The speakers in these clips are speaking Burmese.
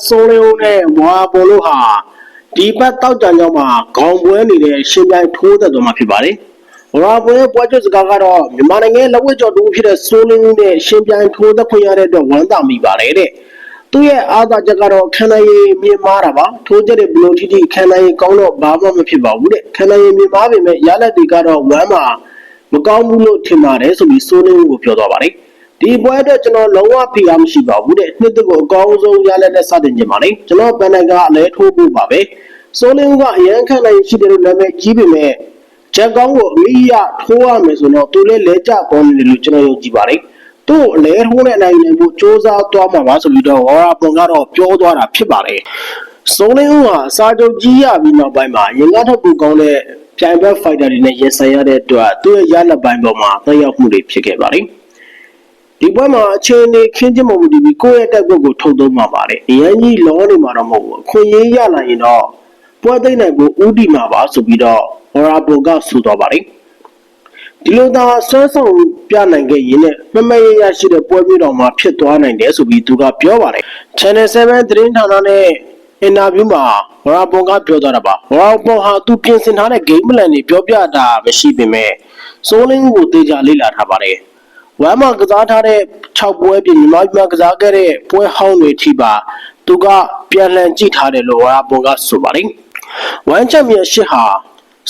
စိုးလင်းဦးနဲ့ဝါပေါ်လို့ဟာဒီဘက်တောက်ကြံကြောင်းမှာခေါင်းပွဲနေတဲ့ရှင်ပြိုင်ထိုးသက်သွားမှာဖြစ်ပါတယ်။ဝါပေါ်ရဲ့ပွဲချုပ်စကားကတော့မြန်မာနိုင်ငံလက်ဝဲကျော်တူဖြစ်တဲ့စိုးလင်းဦးနဲ့ရှင်ပြိုင်ထိုးသက်ခွင့်ရတဲ့အတွက်ဝမ်းသာမိပါတယ်တဲ့။သူ့ရဲ့အားသာချက်ကတော့ခန္ဓာရည်မြင့်မားတာပါ။ထိုးချက်တဲ့ဘလိုတီခန္ဓာရည်ကောင်းတော့ဘာမှမဖြစ်ပါဘူးတဲ့။ခန္ဓာရည်မြင့်မားပေမဲ့ရလက်တွေကတော့ဝမ်းမှာမကောင်းဘူးလို့ထင်ပါတယ်ဆိုပြီးစိုးလင်းဦးကိုပြောသွားပါတယ်။ဒီပွဲအတွက်ကျွန်တော်လုံးဝဖိအားမရှိပါဘူးတဲ့နှစ်သက်ကိုအကောင်းဆုံးရလက်နဲ့စတင်ကြပါလိမ့်ကျွန်တော်ပန်နိုင်ကအလဲထိုးဖို့ပါပဲစိုးလင်းဦးကအရန်ခန့်နိုင်ရှိတယ်လို့နာမည်ကြီးပေမဲ့ချက်ကောင်းကိုအမိရထိုးရမယ်ဆိုတော့သူလည်းလဲကြကောင်းတယ်လို့ကျွန်တော်ယုံကြည်ပါတယ်သူ့အလဲထိုးတဲ့နိုင်နေဖို့စ조사သွားမှာပါဆိုပြီးတော့ဝါရာပွန်ကတော့ပြောသွားတာဖြစ်ပါတယ်စိုးလင်းဦးဟာစာချုပ်ကြီးရပြီးနောက်ပိုင်းမှာရင်ကားထပ်ပူကောင်းတဲ့ပြိုင်ဘက်ဖိုက်တာတွေနဲ့ရင်ဆိုင်ရတဲ့အတွက်သူ့ရဲ့ရလက်ပိုင်းပေါ်မှာသက်ရောက်မှုတွေဖြစ်ခဲ့ပါတယ်ဒီပွဲမှာအခြေအနေခင်းကျင်းမှုတည်ပြီးကိုယ့်ရဲ့တက်ကွက်ကိုထုတ်သုံးမှာပါတယ်။အရင်ကြီးလောနေမှာတော့မဟုတ်ဘူး။အခွင့်အရေးရလာရင်တော့ပွဲသိမ်းနိုင်ဖို့ဥတီမှာပါဆိုပြီးတော့ဟော်ရာဘိုကဆိုသွားပါတယ်။ဒီလိုသာဆွဲဆောင်ပြနိုင်ခဲ့ရင်လည်းမမရရရှိတဲ့ပွဲမျိုးတော်မှာဖြစ်သွားနိုင်တယ်ဆိုပြီးသူကပြောပါတယ်။ Channel 7သတင်းဌာနနဲ့အင်တာဗျူးမှာဟော်ရာဘိုကပြောသွားတာပါ။ဟော်ရာဘိုဟာသူပြင်ဆင်ထားတဲ့ game plan တွေပြောပြတာမရှိပေမဲ့စိုးလင်းကိုတေချာလေ့လာထားပါတယ်။ဝမ်းမှာကစားထားတဲ့6ပွဲပြင်မြန်မာပြည်မှာကစားခဲ့တဲ့ပွဲဟောင်းတွေထိပါသူကပြန်လှန်ကြည့်ထားတယ်လို့ဝါပေါ်ကဆိုပါတယ်။ဝမ်းချန်ပီယံရှစ်ဟာ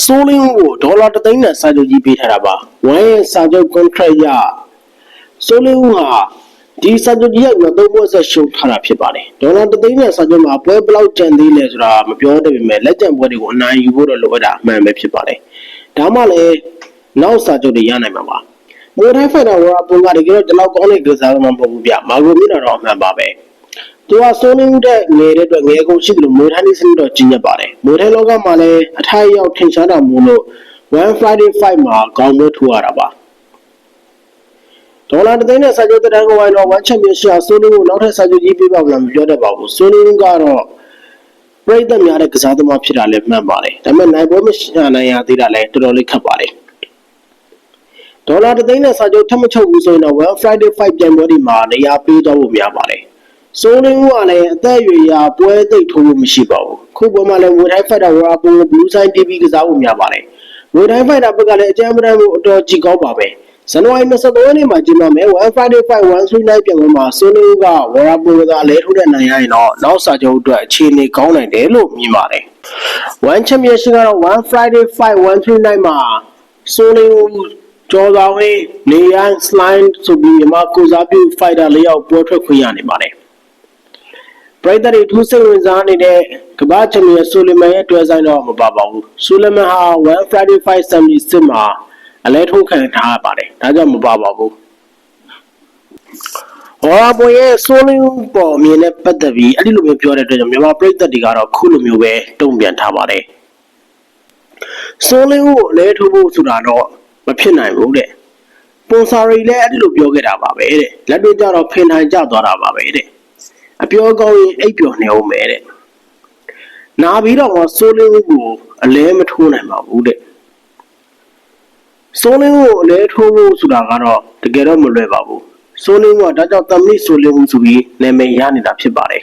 စိုးလင်းကိုဒေါ်လာ3သိန်းနဲ့စာချုပ်ကြီးပေးထားတာပါ။ဝမ်းရဲ့စာချုပ် contract ရစိုးလင်းဟာဒီစာချုပ်ကြီးရဲ့3ပွဲဆက်ရှုံးထားတာဖြစ်ပါတယ်။ဒေါ်လာ3သိန်းနဲ့စာချုပ်မှာပွဲဘယ်လောက်ကျန်သေးလဲဆိုတာမပြောတတ်ပေမဲ့လက်ကျန်ပွဲတွေကိုအနိုင်ယူဖို့တော့လိုအပ်တာအမှန်ပဲဖြစ်ပါတယ်။ဒါမှလည်းနောက်စာချုပ်တွေရနိုင်မှာပါ။မိုးထိုင်းဖိုင်တာဝါပုံကတကယ်တော့ဒီလောက်ကောင်းတဲ့ကစားသမားမဟုတ်ဘူးဗျမာဂိုမြင့်တော့အမှန်ပါပဲသူကစိုးနေမှုတဲ့ငယ်တဲ့အတွက်ငယ်ကုန်ရှိတယ်လို့မိုးထိုင်းနေစနစ်တော့ကြီးညက်ပါတယ်မိုးထိုင်းလောကမှာလည်းအထိုက်ရောက်ထင်ရှားတာမို့လို့ One Friday Fight မှာကောင်းပွဲထိုးရတာပါဒေါ်လာ3သိန်းနဲ့စာချုပ်တန်းကိုဝိုင်းတော့ One Championship စိုးနေမှုနောက်ထပ်စာချုပ်ကြီးပေးပါမလားမပြောတတ်ပါဘူးစိုးနေမှုကတော့ပြိတ္တများတဲ့ကစားသမားဖြစ်တာလည်းမှန်ပါတယ်ဒါပေမဲ့နိုင်ပွဲမရှာနိုင်ရသေးတာလည်းတော်တော်လေးခက်ပါတယ်ဒေါ်လာ3သိန်းနဲ့စာချုပ်ထပ်မချုပ်ဘူးဆိုရင်တော့ One Friday Fight ပြန်ပွဲဒီမှာနေရာပေးသွားဖို့များပါတယ်။စိုးလင်းဦးကလည်းအသက်အရွယ်ရာပွဲသိပ်ထိုးဖို့မရှိပါဘူး။ခုပွဲမှာလည်း World Thai Fighter ဝါပုံ Blue Sign TV ကစားဖို့များပါတယ်။ World Thai Fighter ဘက်ကလည်းအကြမ်းပတမ်းမှုအတော်ကြီးကောင်းပါပဲ။ဇန်နဝါရီ23ရက်နေ့မှာကျင်းပမယ် One Friday Fight 139ပြန်ပွဲမှာစိုးလင်းဦးကဝါပုံကအလဲထိုးတဲ့နိုင်ရရင်တော့နောက်စာချုပ်အတွက်အခြေအနေကောင်းနိုင်တယ်လို့မြင်ပါတယ်။ One Championship ကတော့ One Friday Fight 139မှာစိုးလင်းဦးကျော်သာဝင်းနေရန်စလိုင်းဆိုပြီးမြန်မာကိုစားပြုဖိုက်တာ၄ယောက်ပွဲထွက်ခွင့်ရနေပါတယ်ပရိသတ်တွေထူးစိတ်ဝင်စားနေတဲ့ကမ္ဘာချန်ပီယံဆိုလီမန်ရဲ့တွဲဆိုင်တော့မပါပါဘူးဆိုလီမန်ဟာ One Friday Fight 76မှာအလဲထိုးခံထားရပါတယ်ဒါကြောင့်မပါပါဘူးဟောပေါ်ရဲ့ဆိုလီပေါ်မြင်တဲ့ပတ်သက်ပြီးအဲ့ဒီလိုမျိုးပြောတဲ့အတွက်ကြောင့်မြန်မာပရိသတ်တွေကတော့ခုလိုမျိုးပဲတုံ့ပြန်ထားပါတယ်ဆိုလီကိုအလဲထိုးဖို့ဆိုတာတော့မဖြစ်နိုင်ဘူးတဲ့ပွန်ဆာရီလည်းအဲ့ဒီလိုပြောခဲ့တာပါပဲတဲ့လက်တွေ့ကြတော့ခင်ထိုင်ကြသွားတာပါပဲတဲ့အပြောကောင်းရင်အိပ်ပျော်နေအောင်ပဲတဲ့နာပြီးတော့စိုးလင်းကိုအလဲမထိုးနိုင်ပါဘူးတဲ့စိုးလင်းကိုအလဲထိုးဖို့ဆိုတာကတော့တကယ်တော့မလွယ်ပါဘူးစိုးလင်းကဒါကြောင့်တမလိစိုးလင်းဆိုပြီးနာမည်ရနေတာဖြစ်ပါတယ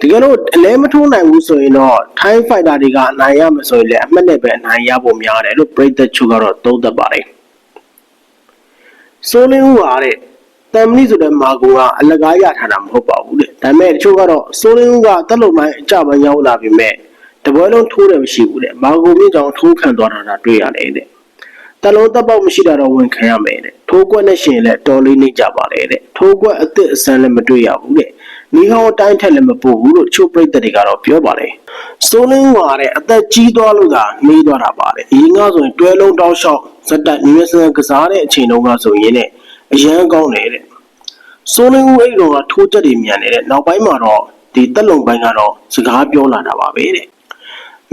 ်တကယ်လို့အလဲမထိုးနိုင်ဘူးဆိုရင်တော့ Thai Fighter တွေကအနိုင်ရမယ်ဆိုရင်လည်းအမှတ်နဲ့ပဲအနိုင်ရဖို့များတယ်လို့ပရိသတ်ချုပ်ကတော့သုံးသပ်ပါတယ်စိုးလင်းဦးဟာတဲ့တမ်မဏိဆိုတဲ့မာကိုကအလကားရထားတာမဟုတ်ပါဘူးတဲ့ဒါပေမဲ့တချို့ကတော့စိုးလင်းဦးကတက်လုံပိုင်းအကြပိုင်းရောက်လာပြီမဲ့တပွဲလုံးထိုးတယ်မရှိဘူးတဲ့မာကိုမြင့်ကြောင်ထိုးခံသွားတာတွေ့ရတယ်တဲ့တက်လုံးတက်ပေါက်မရှိတာတော့ဝန်ခံရမယ်တဲ့ထိုးကွက်နဲ့ရှင်လည်းတော်လေးနေကြပါလေတဲ့ထိုးကွက်အစ်စ်အစမ်းလည်းမတွေ့ရဘူးတဲ့မိဟောင်းတိုင်းထက်လည်းမပို့ဘူးလို့ချိုးပရိသတ်တွေကတော့ပြောပါတယ်စိုးလင်းကတဲ့အသက်ကြီးသွားလို့သာမေးသွားတာပါတဲ့အရင်ကဆိုရင်တွဲလုံးတောက်လျှောက်ဇက်တက်မျိုးစံကစားတဲ့အချိန်တုန်းကဆိုရင်လည်းအရန်ကောင်းတယ်တဲ့စိုးလင်းဦးအဲ့တော့ထိုးချက်တွေမြန်နေတဲ့နောက်ပိုင်းမှာတော့ဒီတက်လုံပိုင်းကတော့စကားပြောလာတာပါပဲတဲ့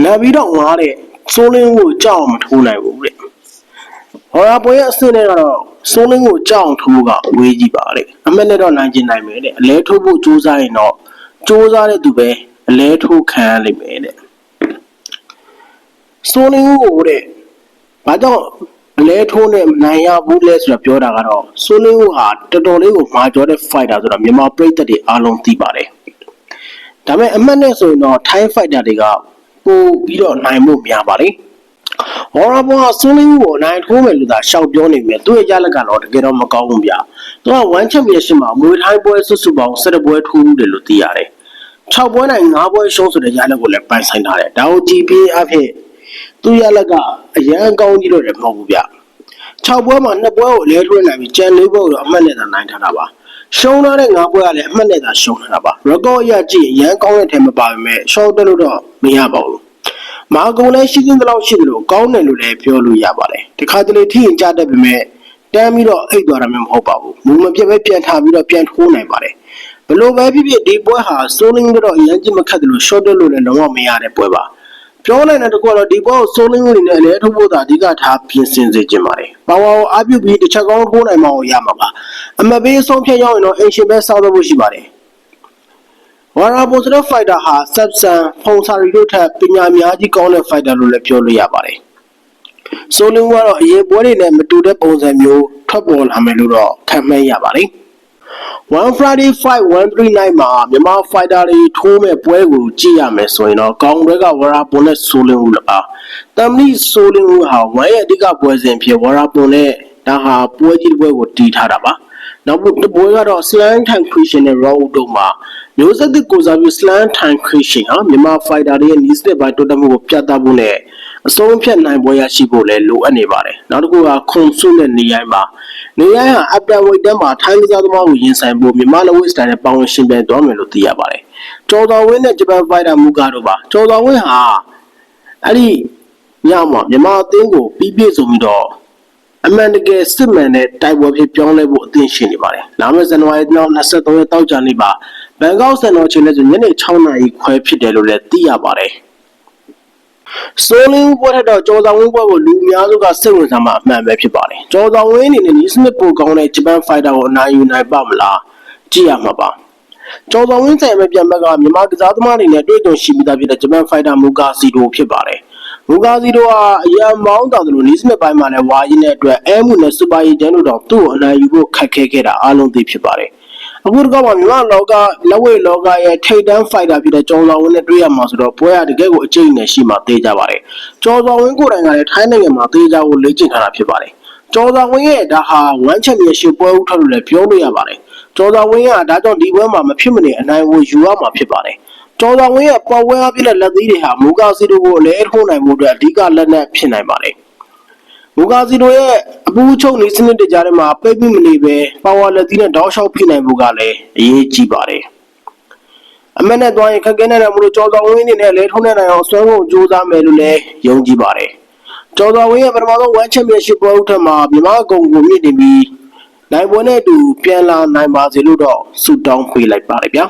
နောက်ပြီးတော့ငါတဲ့စိုးလင်းကိုကြောက်မထိုးနိုင်ဘူးတဲ့ဟော်ရာပွဲအဆင့်နဲ့ကတော့စိုးလင်းကိုကြောက်ထိုးကဝေးကြီးပါတဲ့အမှတ်နဲ့တော့နိုင်ကျင်နိုင်မယ်တဲ့အလဲထိုးဖို့ကြိုးစားရင်တော့ကြိုးစားတဲ့သူပဲအလဲထိုးခံရလိမ့်မယ်တဲ့စိုးလင်းကိုတဲ့ဘာကြောင့် အလဲထိုးနဲ့နိုင်ရဘူးလဲဆိုတော့ပြောတာကတော့စိုးလင်းဦးဟာတော်တော်လေးကိုမာကျော်တဲ့ fighter ဆိုတော့မြန်မာပြည်သက်တွေအားလုံးသိပါတယ်ဒါပေမဲ့အမှတ်နဲ့ဆိုရင်တော့ထိုင်း fighter တွေကပို့ပြီးတော့နိုင်မှုများပါလေဝါရဘောကစိုးလင်းဦးကိုနိုင်ထိုးမယ်လို့သာရှောက်ပြောနေပြီသူ့ရဲ့ရလက်ကတော့တကယ်တော့မကောင်းဘူးဗျသူက1 championship မှာမွေထိုင်းပွဲဆွစုပေါင်း17ပွဲထိုးတယ်လို့သိရတယ်6ပွဲနိုင်5ပွဲရှုံးဆိုတဲ့ရလက်ကိုလည်းပိုင်ဆိုင်ထားတယ်ဒါကိုကြည့်ပြီးအဖြစ်သူရလက်ကအရန်ကောင်းကြီးလို့လည်းမဟုတ်ဘူးဗျ6ပွဲမှာ2ပွဲကိုလဲထွေးနိုင်ပြီးကျန်4ပွဲကိုတော့အမှတ်နဲ့သာနိုင်ထားတာပါရှုံးထားတဲ့5ပွဲကလည်းအမှတ်နဲ့သာရှုံးထားတာပါရကော့အရကြည့်ရန်ကောင်းတဲ့ထဲမှာပါပေမဲ့ရှော့တက်လို့တော့မရပါဘူးမာကုံလည်းရှိသင်းတဲ့လောက်ရှိတယ်လို့ကောင်းတယ်လို့လည်းပြောလို့ရပါတယ်ဒီခါတလေထိရင်ကြတတ်ပေမဲ့တန်းပြီးတော့အိတ်သွားတာမျိုးမဟုတ်ပါဘူးမူမပြတ်ပဲပြန်ထားပြီးတော့ပြန်ထိုးနိုင်ပါတယ်ဘလို့ပဲဖြစ်ဖြစ်ဒီပွဲဟာစိုးလင်းတော့အရင်ကြီးမခတ်တယ်လို့ရှော့တက်လို့လည်းလုံးဝမရတဲ့ပွဲပါပြောနိုင်တဲ့တကွာတော့ဒီဘောကိုစိုးလင်းဝင်နေတဲ့အလဲထုတ်ဖို့သာအဓိကထားပြင်ဆင်စေချင်ပါတယ်။ပါဝါကိုအပြုတ်ပြီးတစ်ချက်ကောင်းထိုးနိုင်မှရမှာပါ။အမပေးဆုံးဖြတ်ရောက်ရင်တော့အင်ရှင်ပဲစောက်တော့ဖို့ရှိပါတယ်။ဝါရာဘိုစတဲ့ fighter ဟာဆက်ဆန်ဖုန်ဆာရီတို့ထက်ပညာအများကြီးကောင်းတဲ့ fighter လို့လည်းပြောလို့ရပါတယ်။စိုးလင်းကတော့အရင်ပွဲတွေနဲ့မတူတဲ့ပုံစံမျိုးထွက်ပေါ်လာမယ်လို့တော့ခန့်မှန်းရပါတယ်။ One Friday Fight 139မှာမြန်မာ fighter တွေထိုးမဲ့ပွဲကိုကြည့်ရမယ်ဆိုရင်တော့ကောင်တွေကဝါရာပွန်နဲ့ဆိုလင်းဦးလားတမ်လီဆိုလင်းဦးဟာဝမ်ရဲ့အဓိကပွဲစဉ်ဖြစ်ဝါရာပွန်နဲ့ဒါဟာပွဲကြီးပွဲကိုတီးထားတာပါနောက်ပွဲကတော့ Slam Time Christian နဲ့ Raw တို့မှာမျိုးဆက်သစ်ကိုစားပြီး Slam Time Christian ဟာမြန်မာ fighter တွေရဲ့နီးစနစ်ပိုင်းတိုးတက်မှုကိုပြသဖို့နဲ့အဆုံးဖြတ်နိုင်ပွဲရရှိဖို့လည်းလိုအပ်နေပါတယ်နောက်တစ်ခုကခွန်ဆုနဲ့နေရိုင်းပါနေရိုင်းဟာအပန်ဝိတ်တန်းမှာထိုင်းကစားသမားကိုရင်ဆိုင်ဖို့မြန်မာလက်ဝဲစတိုင်နဲ့ပေါဝင်ရှင်ပြိုင်သွားမယ်လို့သိရပါတယ်ကျော်တော်ဝင်းနဲ့ဂျပန်ဖိုက်တာမူကာတို့ပါကျော်တော်ဝင်းဟာအဲ့ဒီညမှာမြန်မာအသင်းကိုပြီးပြည့်စုံပြီးတော့အမှန်တကယ်စစ်မှန်တဲ့တိုက်ပွဲဖြစ်ပြောင်းလဲဖို့အသင့်ရှိနေပါတယ်လာမယ့်ဇန်နဝါရီလ23ရက်တောက်ကြနေ့ပါဘန်ကောက်စံတော်ချိန်နဲ့ဆိုညနေ6နာရီခွဲဖြစ်တယ်လို့လည်းသိရပါတယ်စိုးလင်းပွဲထက်တော့ကျော်ဆောင်ဝင်းပွဲကိုလူအများစုကစိတ်ဝင်စားမှာအမှန်ပဲဖြစ်ပါတယ်ကျော်ဆောင်ဝင်းအနေနဲ့ဒီစနစ်ပိုကောင်းတဲ့ဂျပန်ဖိုက်တာကိုအနိုင်ယူနိုင်ပါမလားကြည့်ရမှာပါကျော်ဆောင်ဝင်းဆိုင်မဲ့ပြန်ဘက်ကမြန်မာကစားသမားတွေနဲ့တွေ့ကြုံရှိပြီးသားဖြစ်တဲ့ဂျပန်ဖိုက်တာမူကာစီတိုဖြစ်ပါတယ်မူကာစီတိုဟာအရန်မောင်းတော်တယ်လို့နီးစနစ်ပိုင်းမှာလည်းဝါရင်းတဲ့အတွက်အဲမှုနဲ့စူပါရီဂျန်တို့တော့သူ့ကိုအနိုင်ယူဖို့ခက်ခဲခဲ့တာအားလုံးသိဖြစ်ပါတယ်အခုတကောမှာမြန်မာလောကလက်ဝဲလောကရဲ့ထိပ်တန်းဖိုက်တာဖြစ်တဲ့ကျော်ဆောင်ဝင်းနဲ့တွေ့ရမှာဆိုတော့ပွဲရတကယ်ကိုအကျိတ်နဲ့ရှိမှသိကြပါတယ်ကျော်ဆောင်ဝင်းကိုယ်တိုင်ကလည်းထိုင်းနိုင်ငံမှာသိကြဖို့လေ့ကျင့်ထားတာဖြစ်ပါတယ်ကျော်ဆောင်ဝင်းရဲ့ဒါဟာ1 championship ပွဲဥထွက်လို့လည်းပြောလို့ရပါတယ်ကျော်ဆောင်ဝင်းကဒါကြောင့်ဒီပွဲမှာမဖြစ်မနေအနိုင်ကိုယူရမှာဖြစ်ပါတယ်ကျော်ဆောင်ဝင်းရဲ့ပေါ်ပွဲအပြည့်နဲ့လက်သီးတွေဟာမူကာစီတိုကိုအလဲထိုးနိုင်မှုအတွက်အဓိကလက်နက်ဖြစ်နိုင်ပါတယ်မူကာစီတိုရဲ့အပူချုပ်နေစနစ်တကြားထဲမှာပိတ်ပြီးမနေပဲပါဝါလက်သီးနဲ့တောက်လျှောက်ဖိနိုင်ဖို့ကလည်းအရေးကြီးပါတယ်အမနဲ့သွားရင်ခက်ခဲနေတဲ့မလို့ကျော်ဆောင်ဝင်းအနေနဲ့လဲထုံးနေနိုင်အောင်ဆွဲဖို့ကြိုးစားမယ်လို့လည်းယုံကြည်ပါတယ်ကျော်ဆောင်ဝင်းရဲ့ပထမဆုံး1 championship ပွဲဥထက်မှာမြန်မာအကုန်ကိုမြင့်တင်ပြီးနိုင်ပွဲနဲ့အတူပြန်လာနိုင်ပါစေလို့တော့ဆုတောင်းပေးလိုက်ပါတယ်ဗျာ